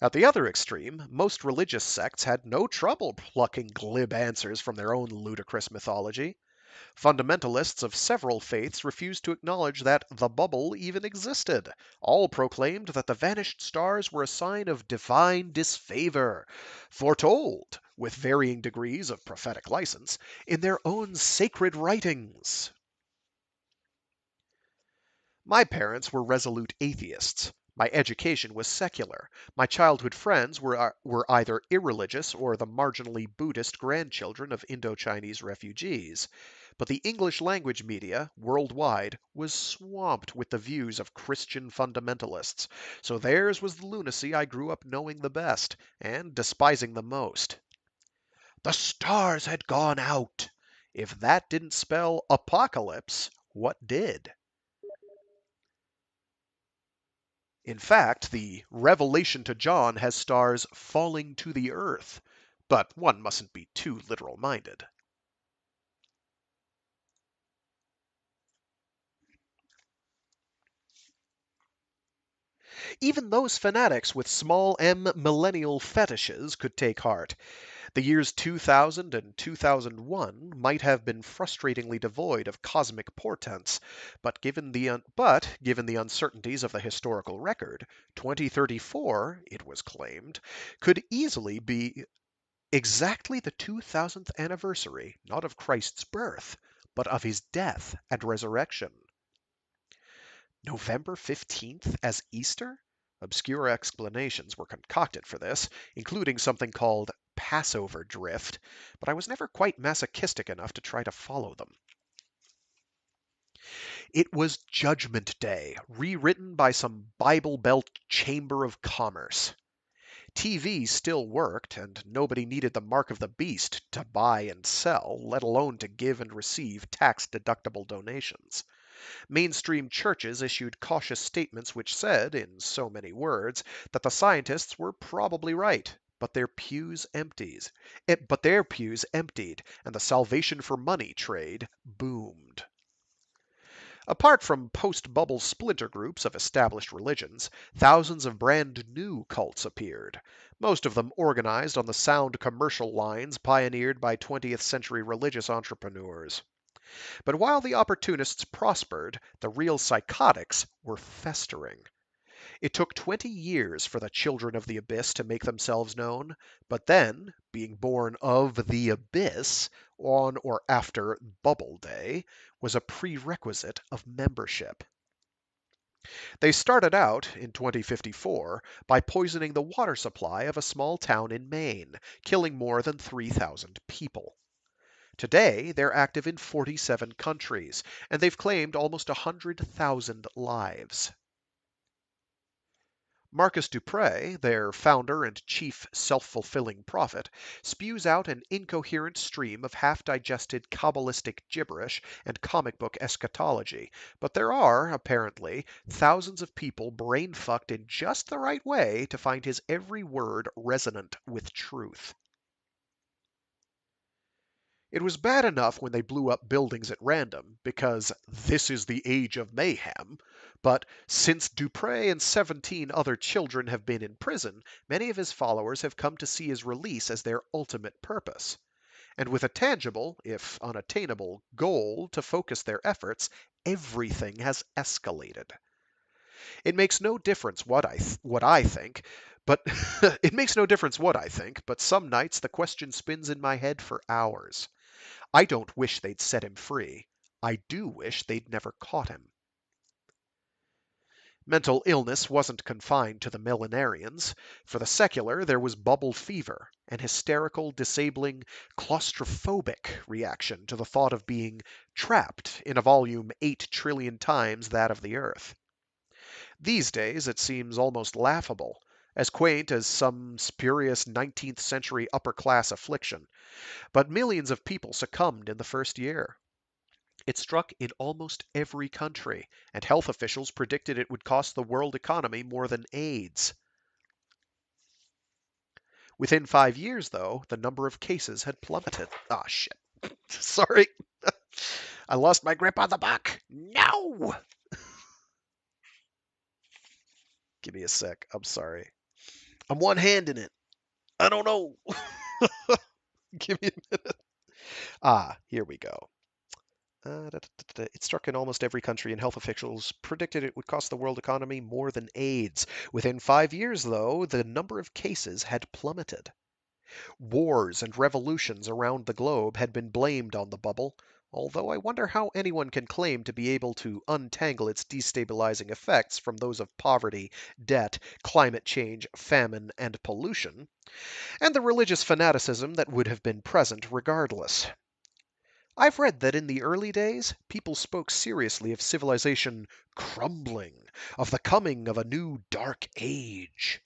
At the other extreme, most religious sects had no trouble plucking glib answers from their own ludicrous mythology. Fundamentalists of several faiths refused to acknowledge that the bubble even existed. All proclaimed that the vanished stars were a sign of divine disfavor, foretold, with varying degrees of prophetic license, in their own sacred writings. My parents were resolute atheists. My education was secular. My childhood friends were either irreligious or the marginally Buddhist grandchildren of Indo-Chinese refugees. But the English language media, worldwide, was swamped with the views of Christian fundamentalists, so theirs was the lunacy I grew up knowing the best, and despising the most. The stars had gone out! If that didn't spell apocalypse, what did? In fact, the revelation to John has stars falling to the earth, but one mustn't be too literal minded. Even those fanatics with small m millennial fetishes could take heart. The years 2000 and 2001 might have been frustratingly devoid of cosmic portents, given the uncertainties of the historical record, 2034, it was claimed, could easily be exactly the 2000th anniversary, not of Christ's birth, but of his death and resurrection. November 15th as Easter? Obscure explanations were concocted for this, including something called Passover drift, but I was never quite masochistic enough to try to follow them. It was Judgment Day, rewritten by some Bible Belt Chamber of Commerce. TV still worked, and nobody needed the mark of the beast to buy and sell, let alone to give and receive tax-deductible donations. Mainstream churches issued cautious statements which said, in so many words, that the scientists were probably right, but their pews emptied, and the salvation for money trade boomed. Apart from post-bubble splinter groups of established religions, thousands of brand new cults appeared, most of them organized on the sound commercial lines pioneered by 20th century religious entrepreneurs. But while the opportunists prospered, the real psychotics were festering. It took 20 years for the children of the abyss to make themselves known, but then, being born of the abyss on or after Bubble Day was a prerequisite of membership. They started out, in 2054, by poisoning the water supply of a small town in Maine, killing more than 3,000 people. Today, they're active in 47 countries, and they've claimed almost 100,000 lives. Marcus Dupre, their founder and chief self-fulfilling prophet, spews out an incoherent stream of half-digested Kabbalistic gibberish and comic book eschatology, but there are, apparently, thousands of people brain-fucked in just the right way to find his every word resonant with truth. It was bad enough when they blew up buildings at random, because this is the age of mayhem, but since Dupre and 17 other children have been in prison, many of his followers have come to see his release as their ultimate purpose. And with a tangible, if unattainable, goal to focus their efforts, everything has escalated. It makes no difference what I think, but it makes no difference what I think, but some nights the question spins in my head for hours. I don't wish they'd set him free. I do wish they'd never caught him. Mental illness wasn't confined to the millenarians. For the secular, there was bubble fever, an hysterical, disabling, claustrophobic reaction to the thought of being trapped in a volume 8 trillion times that of the Earth. These days, it seems almost laughable, as quaint as some spurious 19th century upper class affliction, but millions of people succumbed in the first year. It struck in almost every country, and health officials predicted it would cost the world economy more than AIDS. Within 5 years, though, the number of cases had plummeted. Ah, shit. Sorry. I lost my grip on the buck. No! Give me a sec. I'm sorry. I'm one-handing it. I don't know. Give me a minute. Ah, here we go. It struck in almost every country, and health officials predicted it would cost the world economy more than AIDS. Within 5 years, though, the number of cases had plummeted. Wars and revolutions around the globe had been blamed on the bubble, although I wonder how anyone can claim to be able to untangle its destabilizing effects from those of poverty, debt, climate change, famine, and pollution, and the religious fanaticism that would have been present regardless. I've read that in the early days, people spoke seriously of civilization crumbling, of the coming of a new dark age.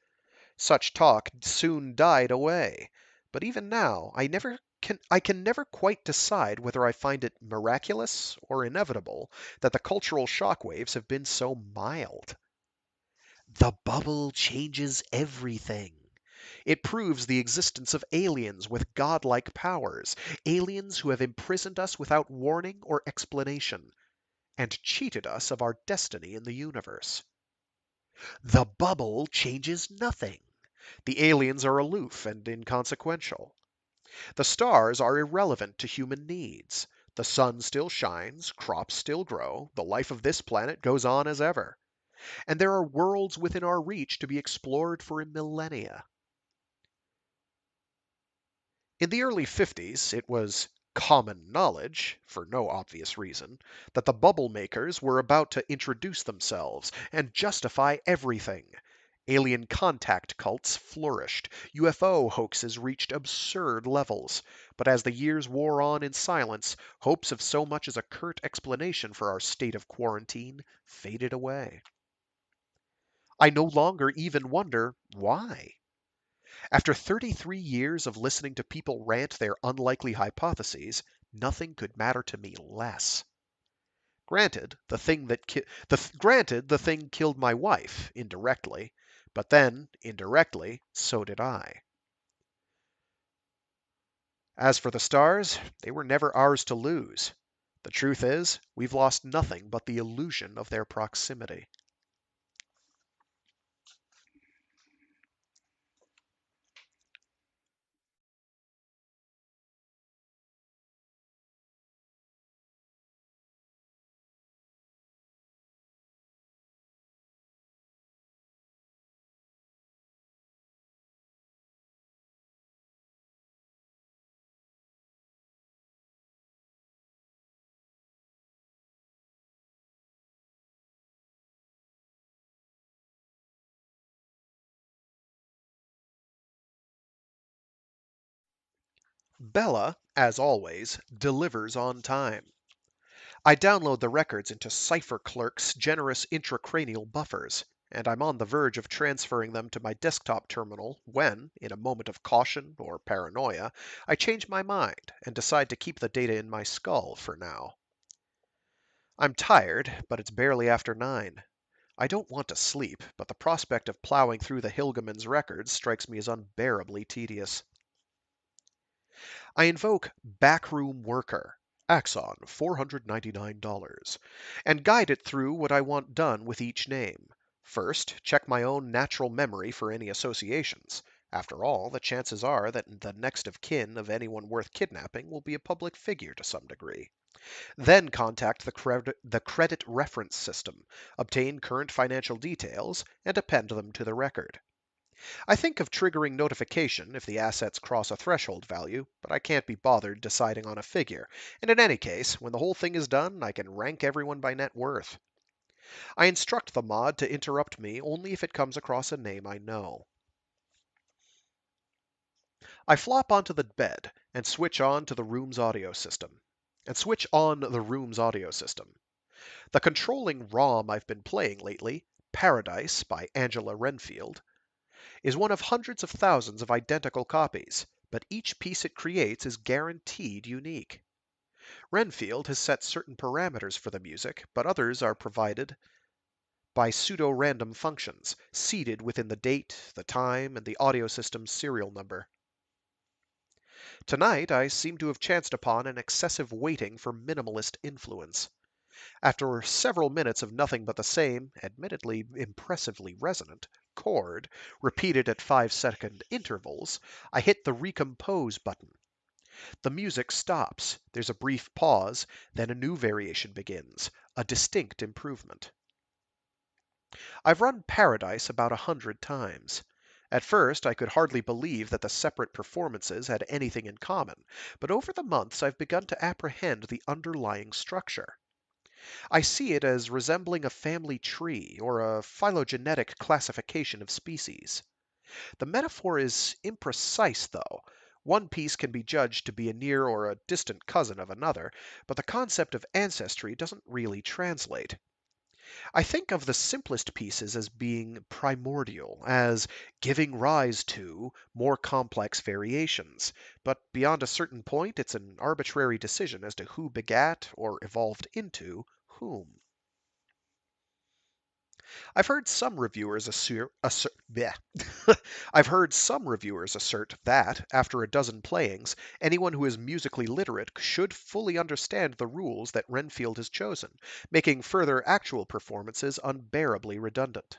Such talk soon died away, but even now I can never quite decide whether I find it miraculous or inevitable that the cultural shockwaves have been so mild. The bubble changes everything. It proves the existence of aliens with godlike powers, aliens who have imprisoned us without warning or explanation, and cheated us of our destiny in the universe. The bubble changes nothing. The aliens are aloof and inconsequential. The stars are irrelevant to human needs. The sun still shines, crops still grow, the life of this planet goes on as ever. And there are worlds within our reach to be explored for millennia. In the early 50s, it was common knowledge, for no obvious reason, that the bubble makers were about to introduce themselves and justify everything. Alien contact cults flourished, UFO hoaxes reached absurd levels, but as the years wore on in silence, hopes of so much as a curt explanation for our state of quarantine faded away. I no longer even wonder why. After 33 years of listening to people rant their unlikely hypotheses, nothing could matter to me less. Granted, the thing killed my wife indirectly, but then indirectly, so did I. As for the stars, they were never ours to lose. The truth is, we've lost nothing but the illusion of their proximity. Bella, as always, delivers on time. I download the records into CipherClerk's generous intracranial buffers, and I'm on the verge of transferring them to my desktop terminal when, in a moment of caution or paranoia, I change my mind and decide to keep the data in my skull for now. I'm tired, but it's barely after 9. I don't want to sleep, but the prospect of plowing through the Hilgeman's records strikes me as unbearably tedious. I invoke Backroom Worker, Axon $499, and guide it through what I want done with each name. First, check my own natural memory for any associations. After all, the chances are that the next of kin of anyone worth kidnapping will be a public figure to some degree. Then contact the credit reference system, obtain current financial details, and append them to the record. I think of triggering notification if the assets cross a threshold value, but I can't be bothered deciding on a figure, and in any case, when the whole thing is done, I can rank everyone by net worth. I instruct the mod to interrupt me only if it comes across a name I know. I flop onto the bed and switch on the room's audio system. The controlling ROM I've been playing lately, Paradise by Angela Renfield, is one of hundreds of thousands of identical copies, but each piece it creates is guaranteed unique. Renfield has set certain parameters for the music, but others are provided by pseudo-random functions, seeded within the date, the time, and the audio system's serial number. Tonight, I seem to have chanced upon an excessive waiting for minimalist influence. After several minutes of nothing but the same, admittedly impressively resonant, chord, repeated at 5-second intervals, I hit the recompose button. The music stops, there's a brief pause, then a new variation begins, a distinct improvement. I've run Paradise about 100 times. At first, I could hardly believe that the separate performances had anything in common, but over the months I've begun to apprehend the underlying structure. I see it as resembling a family tree or a phylogenetic classification of species. The metaphor is imprecise, though. One piece can be judged to be a near or a distant cousin of another, but the concept of ancestry doesn't really translate. I think of the simplest pieces as being primordial, as giving rise to more complex variations, but beyond a certain point it's an arbitrary decision as to who begat or evolved into whom. I've heard some reviewers bleh. I've heard some reviewers assert that, after a dozen playings, anyone who is musically literate should fully understand the rules that Renfield has chosen, making further actual performances unbearably redundant.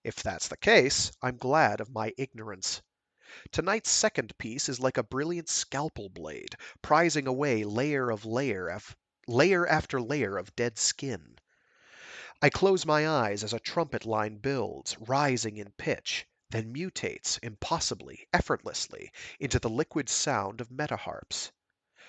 If that's the case, I'm glad of my ignorance. Tonight's second piece is like a brilliant scalpel blade, prizing away layer after layer of dead skin. I close my eyes as a trumpet line builds, rising in pitch, then mutates impossibly, effortlessly, into the liquid sound of metaharps.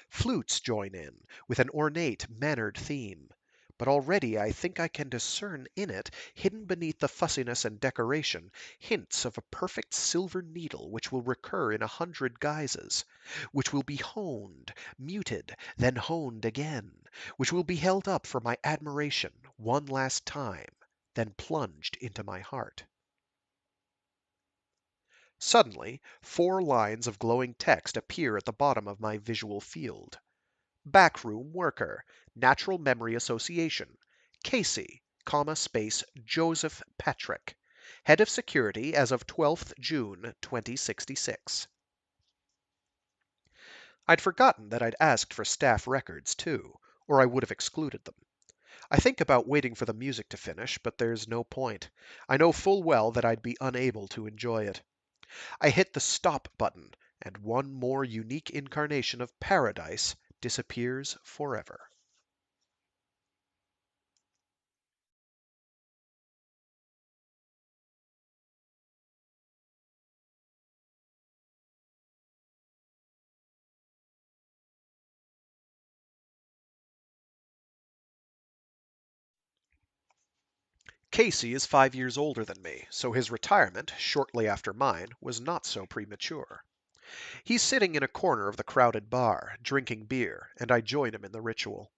Flutes join in, with an ornate, mannered theme. But already I think I can discern in it, hidden beneath the fussiness and decoration, hints of a perfect silver needle which will recur in 100 guises, which will be honed, muted, then honed again, which will be held up for my admiration one last time, then plunged into my heart. Suddenly, 4 lines of glowing text appear at the bottom of my visual field. Backroom worker, natural memory association, Casey, space Joseph Patrick, head of security as of 12th June 2066. I'd forgotten that I'd asked for staff records, too, or I would have excluded them. I think about waiting for the music to finish, but there's no point. I know full well that I'd be unable to enjoy it. I hit the stop button, and one more unique incarnation of Paradise disappears forever. Casey is 5 years older than me, so his retirement, shortly after mine, was not so premature. He's sitting in a corner of the crowded bar, drinking beer, and I join him in the ritual.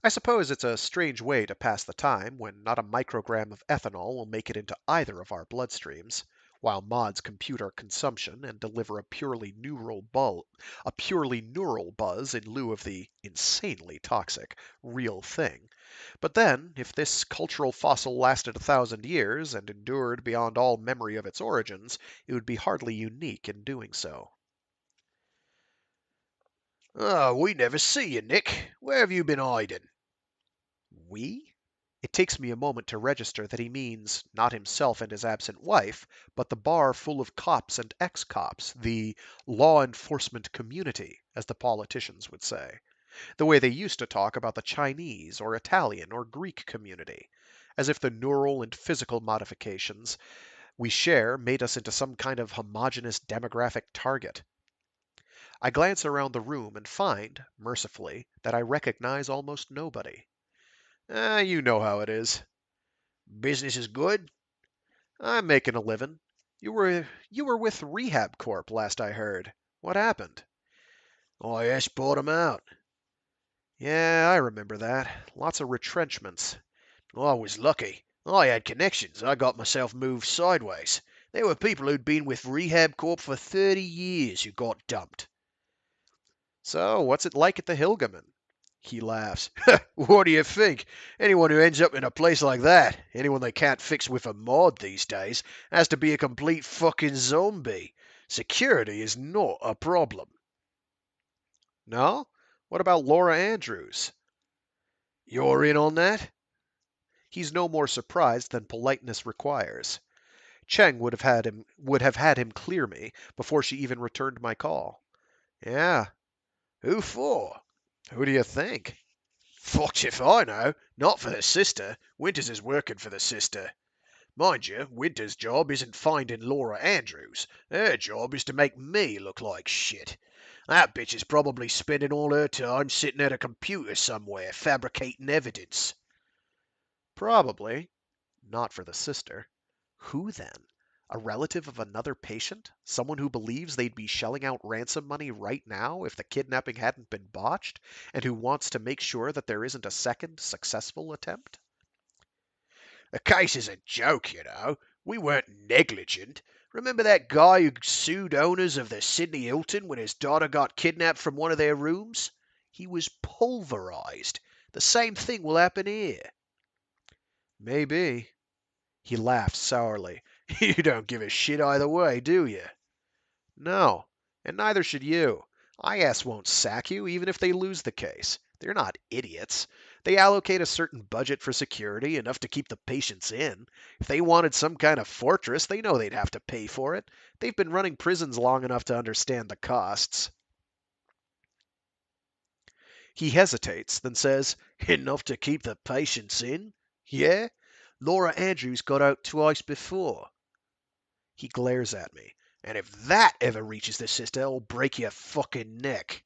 I suppose it's a strange way to pass the time when not a microgram of ethanol will make it into either of our bloodstreams, while mods compute our consumption and deliver a purely neural buzz in lieu of the insanely toxic real thing. But then, if this cultural fossil lasted 1,000 years and endured beyond all memory of its origins, it would be hardly unique in doing so. Oh, we never see you, Nick. Where have you been hiding? We? It takes me a moment to register that he means not himself and his absent wife, but the bar full of cops and ex-cops, the law enforcement community, as the politicians would say, the way they used to talk about the Chinese or Italian or Greek community, as if the neural and physical modifications we share made us into some kind of homogeneous demographic target. I glance around the room and find, mercifully, that I recognize almost nobody. You know how it is. Business is good? I'm making a living. You were with Rehab Corp last I heard. What happened? Oh, yes, bought 'em out. Yeah, I remember that. Lots of retrenchments. I was lucky. I had connections. I got myself moved sideways. There were people who'd been with Rehab Corp for 30 years who got dumped. So, what's it like at the Hilgaman? He laughs. What do you think? Anyone who ends up in a place like that, anyone they can't fix with a mod these days, has to be a complete fucking zombie. Security is not a problem. No? What about Laura Andrews? You're in on that? He's no more surprised than politeness requires. Cheng would have had him clear me before she even returned my call. Yeah, Who for? who do you think? Fuck if I know. Not for the sister. Winters is working for the sister. Mind you, Winter's job isn't finding Laura Andrews. Her job is to make me look like shit. That bitch is probably spending all her time sitting at a computer somewhere, fabricating evidence. Probably. Not for the sister. Who then? A relative of another patient? Someone who believes they'd be shelling out ransom money right now if the kidnapping hadn't been botched, and who wants to make sure that there isn't a second successful attempt? The case is a joke, you know. We weren't negligent. Remember that guy who sued owners of the Sydney Hilton when his daughter got kidnapped from one of their rooms? He was pulverized. The same thing will happen here. Maybe. He laughs sourly. You don't give a shit either way, do you? No, and neither should you. IS won't sack you even if they lose the case. They're not idiots. They allocate a certain budget for security, enough to keep the patients in. If they wanted some kind of fortress, they know they'd have to pay for it. They've been running prisons long enough to understand the costs. He hesitates, then says, Enough to keep the patients in? Yeah? Laura Andrews got out twice before. He glares at me. And if that ever reaches the sister, it'll break your fucking neck.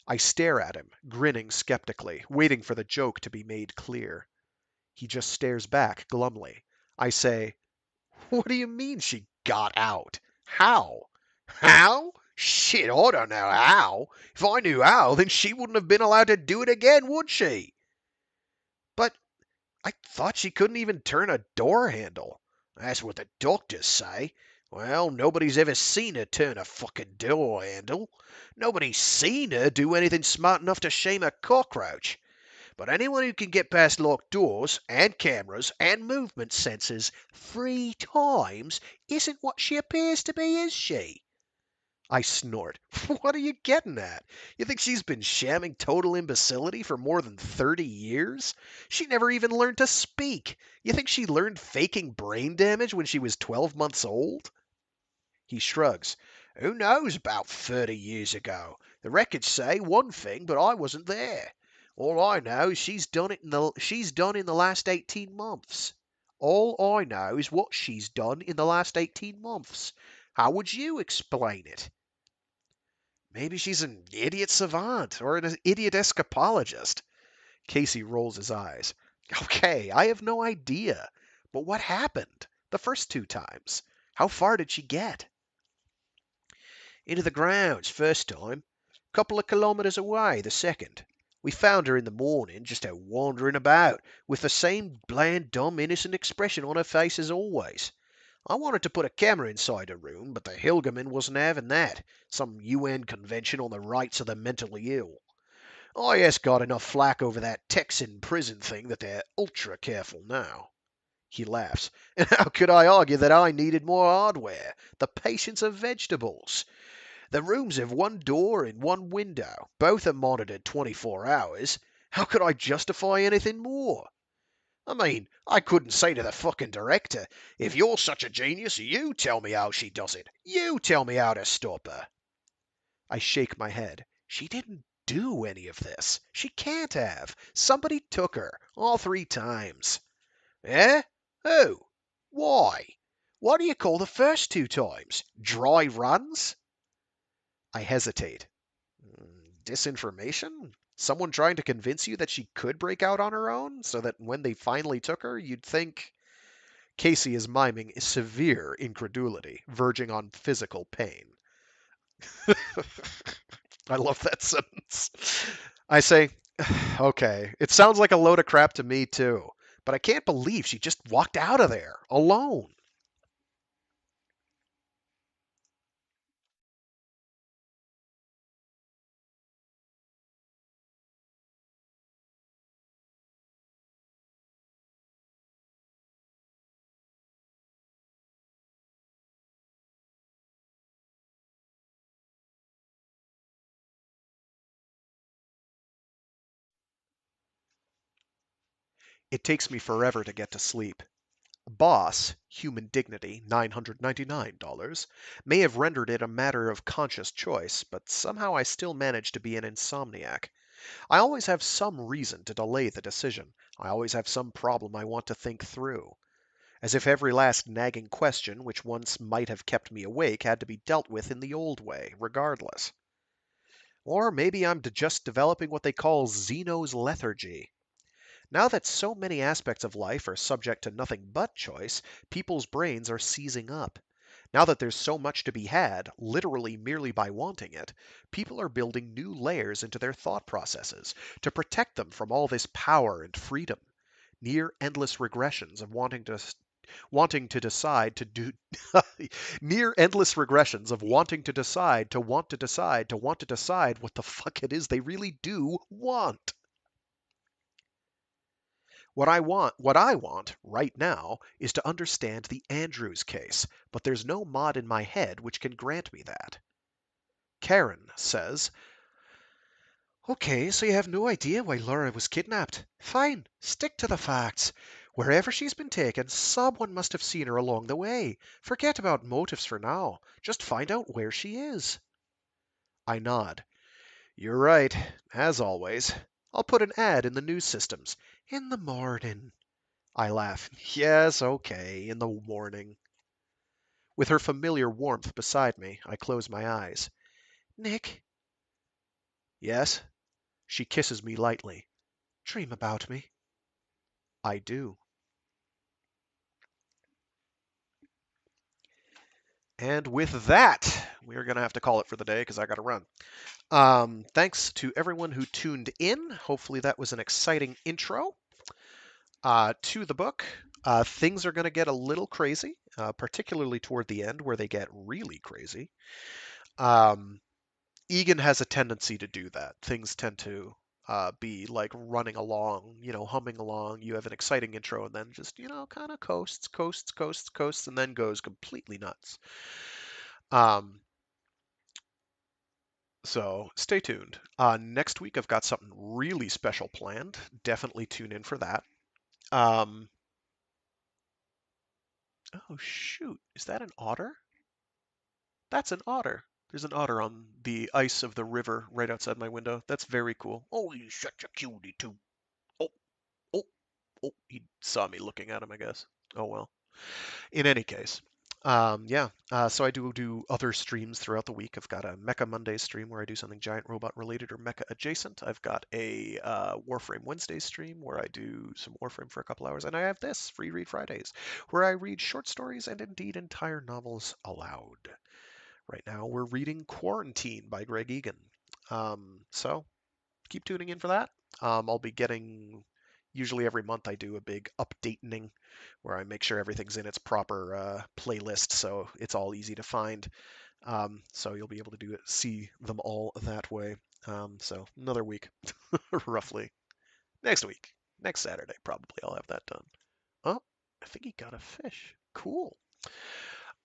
I stare at him, grinning skeptically, waiting for the joke to be made clear. He just stares back glumly. I say, "What do you mean she got out? How?" How? Shit, I don't know how. If I knew how, then she wouldn't have been allowed to do it again, would she? But I thought she couldn't even turn a door handle. That's what the doctors say. Well, nobody's ever seen her turn a fucking door handle. Nobody's seen her do anything smart enough to shame a cockroach. But anyone who can get past locked doors and cameras and movement sensors 3 times isn't what she appears to be, is she? I snort. What are you getting at? You think she's been shamming total imbecility for more than 30 years? She never even learned to speak. You think she learned faking brain damage when she was 12 months old? He shrugs. Who knows about 30 years ago? The records say one thing, but I wasn't there. All I know is she's done in the last 18 months. All I know is what she's done in the last 18 months. How would you explain it? Maybe she's an idiot savant or an idiot escapologist. Casey rolls his eyes. Okay, I have no idea. But what happened? The first 2 times. How far did she get? Into the grounds, first time. Couple of kilometres away, the second. We found her in the morning, just out wandering about, with the same bland, dumb, innocent expression on her face as always. I wanted to put a camera inside her room, but the Hilgerman wasn't having that. Some UN convention on the rights of the mentally ill. IS got enough flack over that Texan prison thing that they're ultra careful now. He laughs. And how could I argue that I needed more hardware? The patients are vegetables. The rooms have one door and one window. Both are monitored 24 hours. How could I justify anything more? I mean, I couldn't say to the fucking director, if you're such a genius, you tell me how she does it. You tell me how to stop her. I shake my head. She didn't do any of this. She can't have. Somebody took her, all 3 times. Eh? Who? Why? What do you call the first 2 times? Dry runs? I hesitate. Disinformation? Someone trying to convince you that she could break out on her own, so that when they finally took her, you'd think. Casey is miming severe incredulity, verging on physical pain. I love that sentence. I say, okay, it sounds like a load of crap to me too, but I can't believe she just walked out of there alone. It takes me forever to get to sleep. Boss, human dignity, $999, may have rendered it a matter of conscious choice, but somehow I still manage to be an insomniac. I always have some reason to delay the decision. I always have some problem I want to think through. As if every last nagging question which once might have kept me awake had to be dealt with in the old way, regardless. Or maybe I'm just developing what they call Zeno's lethargy. Now that so many aspects of life are subject to nothing but choice, people's brains are seizing up. Now that there's so much to be had, literally merely by wanting it, people are building new layers into their thought processes to protect them from all this power and freedom. Near endless regressions of wanting to decide to do near endless regressions of wanting to decide to want to decide to want to decide what the fuck it is they really do want. What I want right now is to understand the Andrews case, but there's no mod in my head which can grant me that. Karen says, "Okay, so you have no idea why Laura was kidnapped. Fine, stick to the facts. Wherever she's been taken, someone must have seen her along the way. Forget about motives for now. Just find out where she is." I nod. "You're right, as always. I'll put an ad in the news systems. In the morning." I laugh. "Yes, okay, in the morning." With her familiar warmth beside me, I close my eyes. "Nick." "Yes?" She kisses me lightly. "Dream about me." I do. And with that, we're going to have to call it for the day because I got to run. Thanks to everyone who tuned in. Hopefully, that was an exciting intro to the book. Things are going to get a little crazy, particularly toward the end where they get really crazy. Um, Egan has a tendency to do that. Things tend to be like running along, humming along. You have an exciting intro and then just, kind of coasts, coasts, coasts, coasts, and then goes completely nuts. Um, so stay tuned. Next week, I've got something really special planned. Definitely tune in for that. Um, oh, shoot. Is that an otter? That's an otter. There's an otter on the ice of the river right outside my window. That's very cool. Oh, he's such a cutie, too. Oh, oh, oh, he saw me looking at him, I guess. Oh well. In any case, yeah. So I do other streams throughout the week. I've got a Mecha Monday stream where I do something giant robot related or mecha adjacent. I've got a Warframe Wednesday stream where I do some Warframe for a couple hours, and I have this Free Read Fridays where I read short stories and indeed entire novels aloud. Right now, we're reading Quarantine by Greg Egan. So keep tuning in for that. I'll be getting, usually every month I do a big updating where I make sure everything's in its proper playlist so it's all easy to find. So you'll be able to see them all that way. So another week, roughly. Next week, next Saturday, probably I'll have that done. Oh, I think he got a fish. Cool.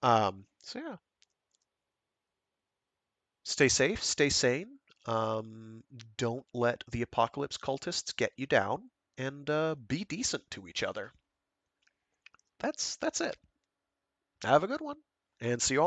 So yeah, stay safe, stay sane. Um, don't let the apocalypse cultists get you down, and be decent to each other. That's it. Have a good one, and see you all